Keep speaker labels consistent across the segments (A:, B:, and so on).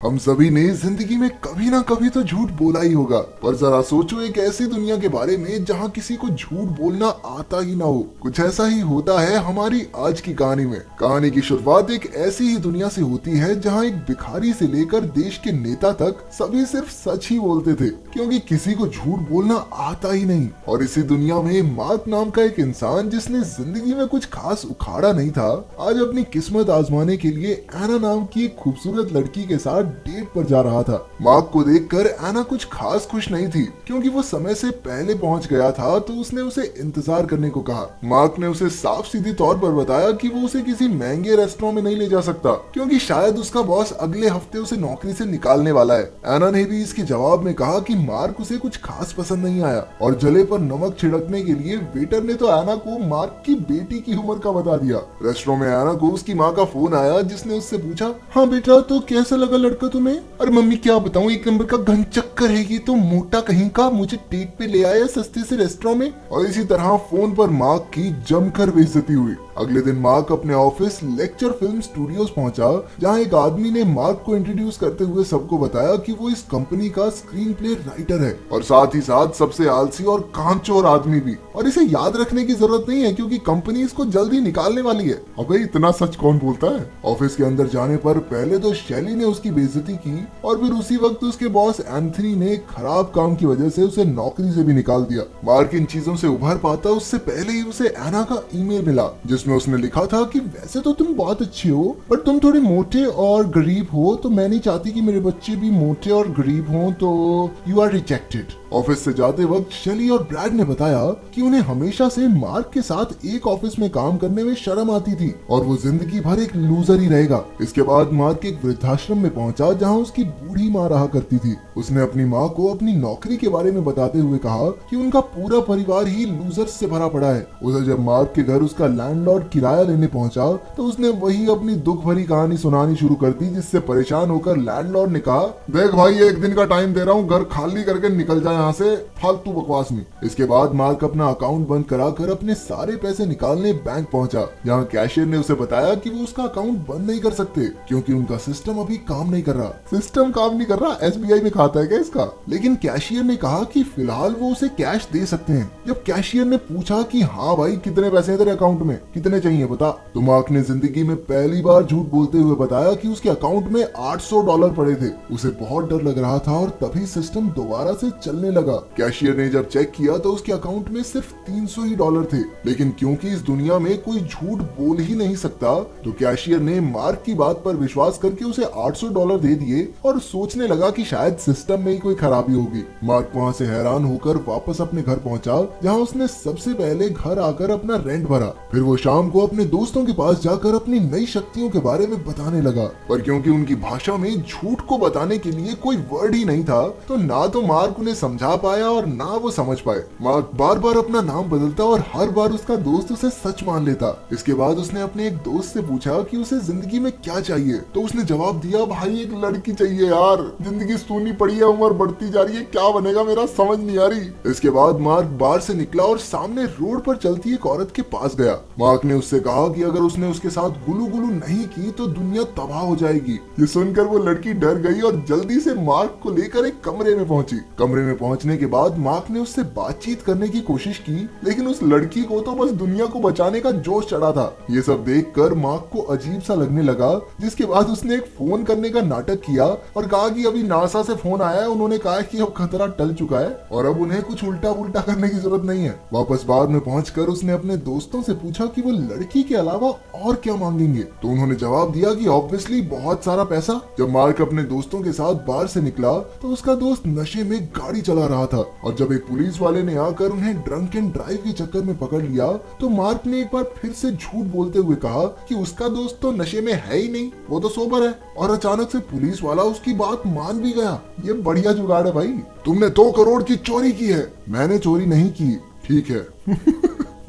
A: हम सभी ने जिंदगी में कभी ना कभी तो झूठ बोला ही होगा, पर जरा सोचो एक ऐसी दुनिया के बारे में जहाँ किसी को झूठ बोलना आता ही ना हो। कुछ ऐसा ही होता है हमारी आज की कहानी में। कहानी की शुरुआत एक ऐसी ही दुनिया से होती है जहाँ एक भिखारी से लेकर देश के नेता तक सभी सिर्फ सच ही बोलते थे, क्योंकि किसी को झूठ बोलना आता ही नहीं। और इसी दुनिया में मार्क नाम का एक इंसान, जिसने जिंदगी में कुछ खास उखाड़ा नहीं था, आज अपनी किस्मत आजमाने के लिए एना नाम की एक खूबसूरत लड़की के साथ डेट पर जा रहा था। मार्क को देखकर एना कुछ खास खुश नहीं थी, क्योंकि वो समय से पहले पहुंच गया था, तो उसने उसे इंतजार करने को कहा। मार्क ने उसे साफ सीधी तौर पर बताया कि वो उसे किसी महंगे रेस्टोरेंट में नहीं ले जा सकता, क्योंकि शायद उसका बॉस अगले हफ्ते उसे नौकरी से निकालने वाला है। एना ने भी इसके जवाब में कहा कि मार्क उसे कुछ खास पसंद नहीं आया, और जले पर नमक छिड़कने के लिए वेटर ने तो एना को मार्क की बेटी की उम्र का बता दिया। रेस्टोरेंट में एना को उसकी माँ का फोन आया, जिसने उससे पूछा, हाँ बेटा, तो कैसा लगा लड़का तुम्हें? अरे मम्मी क्या बताऊं, एक नंबर का घन चक्कर है ये तो, मोटा कहीं का, मुझे डेट पे ले आया सस्ते से रेस्टोरेंट में। और इसी तरह फोन पर मार्क की जमकर बेइज्जती हुई। अगले दिन मार्क अपने ऑफिस लेक्चर फिल्म स्टूडियोज पहुंचा, जहां एक आदमी ने मार्क को इंट्रोड्यूस करते हुए सबको बताया कि वो इस कंपनी का स्क्रीन प्ले राइटर है, और साथ ही साथ सबसे आलसी और कामचोर आदमी भी। और इसे याद रखने की जरूरत नहीं है, क्योंकि कंपनी इसको जल्दी निकालने वाली है। अबे इतना सच कौन बोलता है? ऑफिस के अंदर जाने पर पहले तो शैली ने उसकी बेइज्जती की, और फिर उसी वक्त उसके बॉस एंथनी ने खराब काम की वजह से उसे नौकरी से भी निकाल दिया। मार्क इन चीजों से उभर पाता उससे पहले ही उसे एना का ईमेल मिला, जिसमें उसने लिखा था कि वैसे तो तुम बहुत अच्छी हो, पर तुम थोड़े मोटे और गरीब हो, तो मैं नहीं चाहती कि मेरे बच्चे भी मोटे और गरीब हों, तो यू आर रिजेक्टेड। ऑफिस से जाते वक्त शेली और ब्रैड ने बताया कि उन्हें हमेशा से मार्क के साथ एक ऑफिस में काम करने में शर्म आती थी, और वो जिंदगी भर एक लूजर ही रहेगा। इसके बाद मार्क एक वृद्धाश्रम में पहुंचा, जहां उसकी बूढ़ी माँ रहा करती थी। उसने अपनी माँ को अपनी नौकरी के बारे में बताते हुए कहा कि उनका पूरा परिवार ही लूजर्स से भरा पड़ा है। उसे जब मार्क के घर उसका लैंडलॉर्ड किराया लेने पहुंचा, तो उसने वही अपनी दुख भरी कहानी सुनानी शुरू कर दी, जिससे परेशान होकर लैंडलॉर्ड ने कहा, देख भाई, एक दिन का टाइम दे रहा हूँ, घर खाली करके निकल जाए यहाँ से, फालतू बकवास में। इसके बाद मार्क अपना अकाउंट बंद कराकर अपने सारे पैसे निकालने बैंक पहुंचा, जहाँ कैशियर ने उसे बताया कि वो उसका अकाउंट बंद नहीं कर सकते, क्योंकि उनका सिस्टम अभी काम नहीं कर रहा। सिस्टम काम नहीं कर रहा? एसबीआई में खाता है क्या इसका? लेकिन कैशियर ने कहा कि फिलहाल वो उसे कैश दे सकते हैं। जब कैशियर ने पूछा कि हाँ भाई, कितने पैसे हैं तेरे अकाउंट में, कितने चाहिए बता, तो मार्क ने जिंदगी में पहली बार झूठ बोलते हुए बताया कि उसके अकाउंट में $800 पड़े थे। उसे बहुत डर लग रहा था, और तभी सिस्टम दोबारा से चलने लगा। कैशियर ने जब चेक किया तो उसके अकाउंट में सिर्फ $300 ही थे, लेकिन क्योंकि इस दुनिया में कोई झूठ बोल ही नहीं सकता, तो कैशियर ने मार्क की बात पर विश्वास करके उसे $800 दे दिए, और सोचने लगा कि शायद सिस्टम में ही कोई खराबी होगी। मार्क वहाँ से हैरान होकर वापस अपने घर पहुंचा, जहाँ उसने सबसे पहले घर आकर अपना रेंट भरा। फिर वो शाम को अपने दोस्तों के पास जाकर अपनी नई शक्तियों के बारे में बताने लगा, पर क्योंकि उनकी भाषा में झूठ को बताने के लिए कोई वर्ड ही नहीं था, तो ना तो मार्क उन्हें समझा पाया और ना वो समझ पाए। मार्क बार बार अपना नाम बदलता, और हर बार उसका दोस्त उसे सच मान लेता। इसके बाद उसने अपने एक दोस्त से पूछा कि उसे जिंदगी में क्या चाहिए, तो उसने जवाब दिया, भाई एक लड़की चाहिए यार, जिंदगी सूनी पड़ी है, उम्र बढ़ती जा रही है, क्या बनेगा मेरा समझ नहीं आ रही। इसके बाद मार्क बार से निकला और सामने रोड पर चलती एक औरत के पास गया। मार्क ने उससे कहा कि अगर उसने उसके साथ गुलू गुलू नहीं की तो दुनिया तबाह हो जाएगी। ये सुनकर वो लड़की डर गई और जल्दी से मार्क को लेकर एक कमरे में पहुंची। कमरे में पहुंचने के बाद मार्क ने उससे बातचीत करने की कोशिश की, लेकिन उस लड़की को तो बस दुनिया को बचाने का जोश चढ़ा था। ये सब देखकर मार्क को अजीब सा लगने लगा, जिसके बाद उसने एक फोन करने का नाटक किया और कहा कि अभी नासा से फोन आया है, उन्होंने कहा कि अब खतरा टल चुका है और अब उन्हें कुछ उल्टा पुल्टा करने की जरूरत नहीं है। वापस बार में पहुंचकर उसने अपने दोस्तों से पूछा कि वो लड़की के अलावा और क्या मांगेंगे, तो उन्होंने जवाब दिया कि ऑब्वियसली बहुत सारा पैसा। जब मार्क अपने दोस्तों के साथ बार से निकला तो उसका दोस्त नशे में गाड़ी चला रहा था, और जब एक पुलिस वाले ने आकर उन्हें ड्रंक एंड ड्राइव के चक्कर में पकड़ लिया, तो मार्क ने एक बार फिर से झूठ बोलते हुए कहा कि उसका दोस्त तो नशे में है ही नहीं, वो तो सोबर है। और अचानक से पुलिस वाला उसकी बात मान भी गया। ये बढ़िया जुगाड़ है भाई। तुमने 2 करोड़ की चोरी की है। मैंने चोरी नहीं की। ठीक है।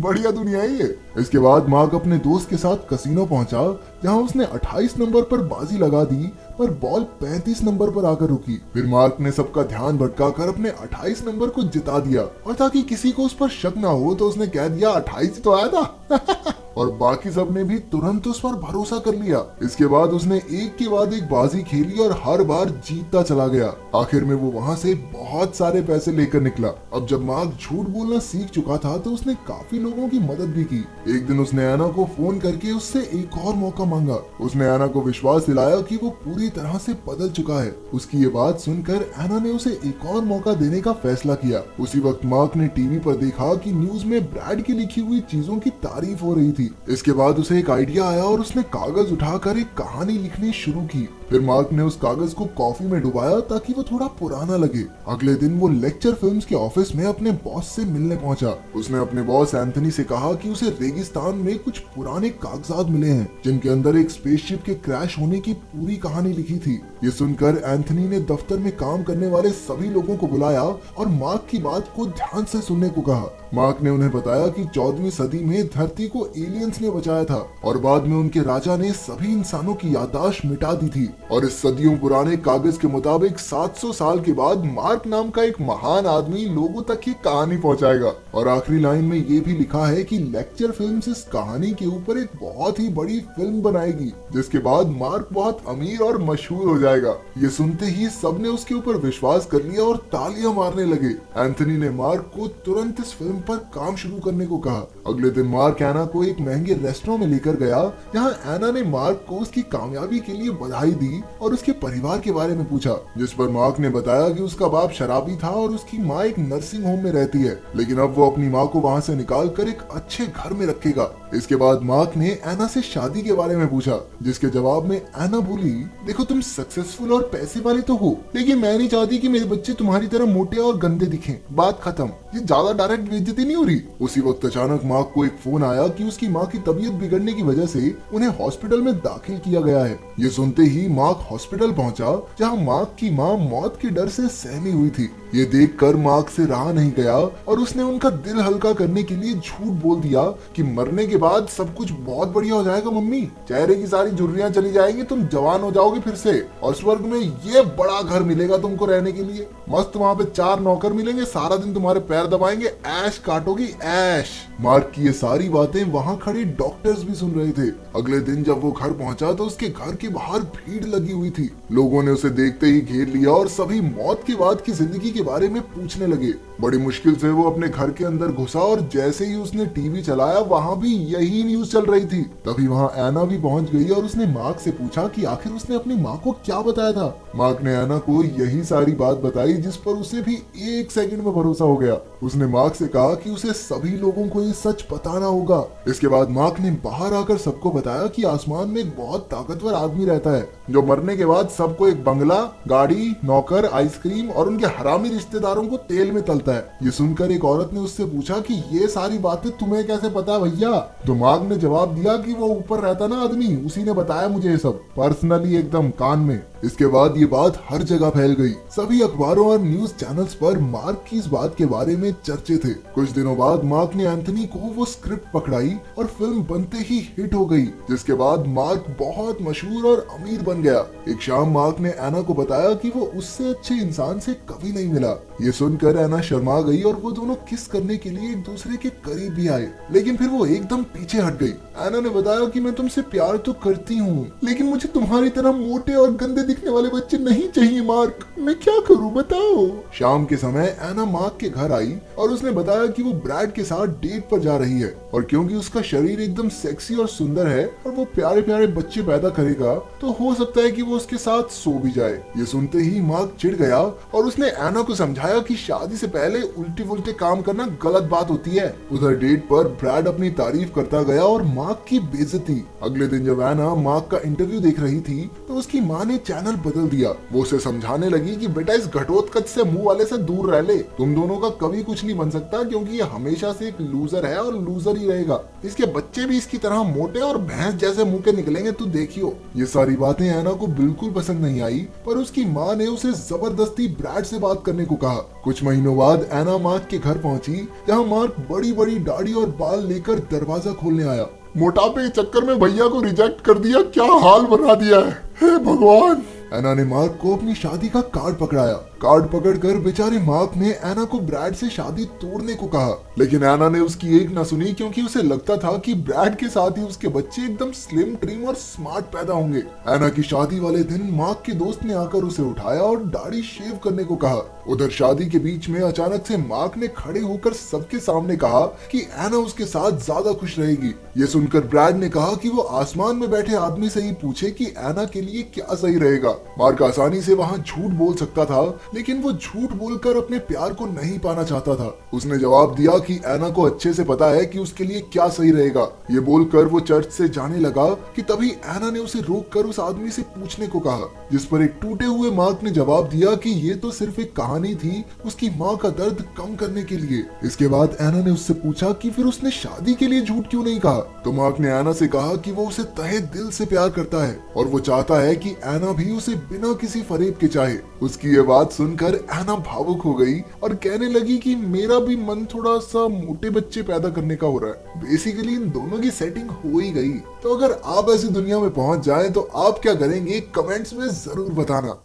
A: बढ़िया दुनिया है ये। इसके बाद मार्क अपने दोस्त के साथ कसिनो पहुंचा, जहां उसने 28 नंबर पर बाजी लगा दी, पर बॉल 35 नंबर पर आकर रुकी। फिर मार्क ने सबका ध्यान भटकाकर अपने 28 नंबर को जिता दिया, और ताकि किसी को उस पर शक ना हो तो उसने कह दिया 28 तो आया था। और बाकी सब ने भी तुरंत उस पर भरोसा कर लिया। इसके बाद उसने एक के बाद एक बाजी खेली और हर बार जीतता चला गया। आखिर में वो वहाँ से बहुत सारे पैसे लेकर निकला। अब जब मार्क झूठ बोलना सीख चुका था तो उसने काफी लोगों की मदद भी की। एक दिन उसने एना को फोन करके उससे एक और मौका मांगा। उसने एना को विश्वास दिलाया कि वो पूरी तरह से बदल चुका है। उसकी ये बात सुनकर एना ने उसे एक और मौका देने का फैसला किया। उसी वक्त मार्क ने टीवी पर देखा कि न्यूज में ब्रैड की लिखी हुई चीजों की तारीफ हो रही थी। इसके बाद उसे एक आइडिया आया और उसने कागज उठाकर एक कहानी लिखनी शुरू की। फिर मार्क ने उस कागज को कॉफी में डुबाया ताकि वो थोड़ा पुराना लगे। अगले दिन वो लेक्चर फिल्म्स के ऑफिस में अपने बॉस से मिलने पहुंचा। उसने अपने बॉस एंथनी से कहा कि उसे रेगिस्तान में कुछ पुराने कागजात मिले हैं जिनके अंदर एक स्पेसशिप के क्रैश होने की पूरी कहानी लिखी थी। ये सुनकर एंथनी ने दफ्तर में काम करने वाले सभी लोगों को बुलाया और मार्क की बात को ध्यान से सुनने को कहा। मार्क ने उन्हें बताया कि 14वीं सदी में धरती को एलियंस ने बचाया था और बाद में उनके राजा ने सभी इंसानों की याददाश्त मिटा दी थी। और इस सदियों पुराने कागज के मुताबिक 700 साल के बाद मार्क नाम का एक महान आदमी लोगों तक ये कहानी पहुंचाएगा। और आखिरी लाइन में ये भी लिखा है कि लेक्चर फिल्म्स इस कहानी के ऊपर एक बहुत ही बड़ी फिल्म बनाएगी जिसके बाद मार्क बहुत अमीर और मशहूर हो जाएगा। ये सुनते ही सबने उसके ऊपर विश्वास कर लिया और तालियां मारने लगे। एंथनी ने मार्क को तुरंत इस फिल्म पर काम शुरू करने को कहा। अगले दिन मार्क एना को एक महंगे रेस्टोरेंट में लेकर गया जहां एना ने मार्क को उसकी कामयाबी के लिए बधाई दी और उसके परिवार के बारे में पूछा, जिस पर मार्क ने बताया कि उसका बाप शराबी था और उसकी माँ एक नर्सिंग होम में रहती है, लेकिन अब वो अपनी माँ को वहाँ से निकाल कर एक अच्छे घर में रखेगा। इसके बाद मार्क ने एना से शादी के बारे में पूछा, जिसके जवाब में एना बोली, देखो तुम सक्सेसफुल और पैसे वाले तो हो, लेकिन मैं नहीं चाहती कि मेरे बच्चे तुम्हारी तरह मोटे और गंदे दिखें। बात खत्म। ये ज्यादा डायरेक्ट बेइज्जती नहीं हो रही? उसी वक्त अचानक मार्क को एक फोन आया कि उसकी माँ की तबीयत बिगड़ने की वजह से उन्हें हॉस्पिटल में दाखिल किया गया है। ये सुनते ही मार्क हॉस्पिटल पहुंचा जहां मार्क की माँ मौत के डर से सहमी हुई थी। ये देखकर मार्क से रहा नहीं गया और उसने उनका दिल हल्का करने के लिए झूठ बोल दिया कि मरने के बाद सब कुछ बहुत बढ़िया हो जाएगा मम्मी, चेहरे की सारी झुर्रियां चली जाएंगी, तुम जवान हो जाओगे फिर से और स्वर्ग में ये बड़ा घर मिलेगा तुमको रहने के लिए, मस्त वहाँ पे 4 नौकर मिलेंगे, सारा दिन तुम्हारे पैर दबाएंगे, ऐश काटोगी ऐश। मार्क की ये सारी बातें वहाँ खड़े डॉक्टर्स भी सुन रहे थे। अगले दिन जब वो घर पहुंचा तो उसके घर के बाहर भीड़ लगी हुई थी। लोगों ने उसे देखते ही घेर लिया और सभी मौत के बाद की जिंदगी के बारे में पूछने लगे। बड़ी मुश्किल से वो अपने घर के अंदर घुसा और जैसे ही उसने टीवी चलाया वहाँ भी यही न्यूज चल रही थी। तभी वहाँ एना भी पहुँच गई और उसने मार्क से पूछा कि आखिर उसने अपनी माँ को क्या बताया था। मार्क ने एना को यही सारी बात बताई जिस पर उसे भी 1 सेकंड में भरोसा हो गया। उसने मार्क से कहा कि उसे सभी लोगों को ये सच बताना होगा। इसके बाद मार्क ने बाहर आकर सबको बताया कि आसमान में एक बहुत ताकतवर आदमी रहता है जो मरने के बाद सबको एक बंगला, गाड़ी, नौकर, आइसक्रीम और उनके हरामी रिश्तेदारों को तेल में तलता है। ये सुनकर एक औरत ने उससे पूछा कि ये सारी बातें तुम्हें कैसे पता भैया? तो मार्क ने जवाब दिया कि वो ऊपर रहता ना आदमी, उसी ने बताया मुझे ये सब पर्सनली, एकदम कान में। इसके बाद ये बात हर जगह फैल गई। सभी अखबारों और न्यूज चैनल्स पर मार्क की इस बात के बारे में चर्चे थे। कुछ दिनों बाद मार्क ने एंथनी को वो स्क्रिप्ट पकड़ाई और फिल्म बनते ही हिट हो गई, जिसके बाद मार्क बहुत मशहूर और अमीर बन गया। एक शाम मार्क ने एना को बताया कि वो उससे अच्छे इंसान से कभी नहीं मिला। ये सुनकर एना शर्मा गई और वो दोनों किस करने के लिए एक दूसरे के करीब भी आए, लेकिन फिर वो एकदम पीछे हट गई। एना ने बताया कि मैं तुमसे प्यार तो करती हूँ, लेकिन मुझे तुम्हारी तरह मोटे और गंदे दिखने वाले बच्चे नहीं चाहिए मार्क, मैं क्या करूँ बताओ। शाम के समय एना मार्क के घर आई और उसने बताया कि वो ब्रैड के साथ डेट पर जा रही है और क्योंकि उसका शरीर एकदम सेक्सी और सुंदर है और वो प्यारे प्यारे बच्चे पैदा करेगा तो हो सकता है कि वो उसके साथ सो भी जाए। ये सुनते ही मार्क चिढ़ गया और उसने एना को समझाया कि शादी से पहले उल्टे फुल्टे काम करना गलत बात होती है। उधर डेट पर ब्रैड अपनी तारीफ करता गया और मार्क की बेइज्जती। अगले दिन जब एना मार्क का इंटरव्यू देख रही थी तो उसकी माँ ने चैनल बदल दिया। वो उसे समझाने लगी कि बेटा इस घटोत्कच से मुंह वाले से दूर रह ले, तुम दोनों का कभी कुछ नहीं बन सकता क्योंकि ये हमेशा से एक लूजर है और लूजर ही रहेगा। इसके बच्चे भी इसकी तरह मोटे और भैंस जैसे मुंह के निकलेंगे, तू देखियो। ये सारी बातें एना को बिल्कुल पसंद नहीं आई, पर उसकी माँ ने उसे जबरदस्ती ब्रैड से बात करने को कहा। कुछ महीनों बाद एना मार्क के घर पहुंची जहाँ मार्क बड़ी बड़ी दाढ़ी और बाल लेकर दरवाजा खोलने आया। मोटापे के चक्कर में भैया को रिजेक्ट कर दिया, क्या हाल बना दिया है, हे भगवान। एना ने मार्क को अपनी शादी का कार्ड पकड़ाया। कार्ड पकड़कर बेचारे मार्क ने एना को ब्रैड से शादी तोड़ने को कहा, लेकिन एना ने उसकी एक ना सुनी, क्योंकि उसे लगता था कि ब्रैड के साथ ही उसके बच्चे एकदम स्लिम, ट्रिम और स्मार्ट पैदा होंगे। एना की शादी वाले दिन मार्क के दोस्त ने आकर उसे उठाया और दाढ़ी शेव करने को कहा। उधर शादी के बीच में अचानक से मार्क ने खड़े होकर सबके सामने कहा कि एना उसके साथ ज्यादा खुश रहेगी। ये सुनकर ब्रैड ने कहा कि वो आसमान में बैठे आदमी से ही पूछे कि एना के लिए क्या सही रहेगा। मार्क आसानी से वहाँ झूठ बोल सकता था, लेकिन वो झूठ बोलकर अपने प्यार को नहीं पाना चाहता था। उसने जवाब दिया कि एना को अच्छे से पता है कि उसके लिए क्या सही रहेगा। ये बोलकर वो चर्च से जाने लगा कि तभी एना ने उसे रोककर उस आदमी से पूछने को कहा, जिस पर एक टूटे हुए मार्क ने जवाब दिया कि ये तो सिर्फ एक कहानी थी उसकी माँ का दर्द कम करने के लिए। इसके बाद एना ने उससे पूछा कि फिर उसने शादी के लिए झूठ क्यों नहीं कहा, तो मार्क ने एना से कहा कि वो उसे तहे दिल से प्यार करता है और वो चाहता है कि एना भी उसे बिना किसी फरेब के चाहे। उसकी ये बात सुनकर एना भावुक हो गई और कहने लगी कि मेरा भी मन थोड़ा सा मोटे बच्चे पैदा करने का हो रहा है। बेसिकली इन दोनों की सेटिंग हो ही गई। तो अगर आप ऐसी दुनिया में पहुंच जाएं तो आप क्या करेंगे, कमेंट्स में जरूर बताना।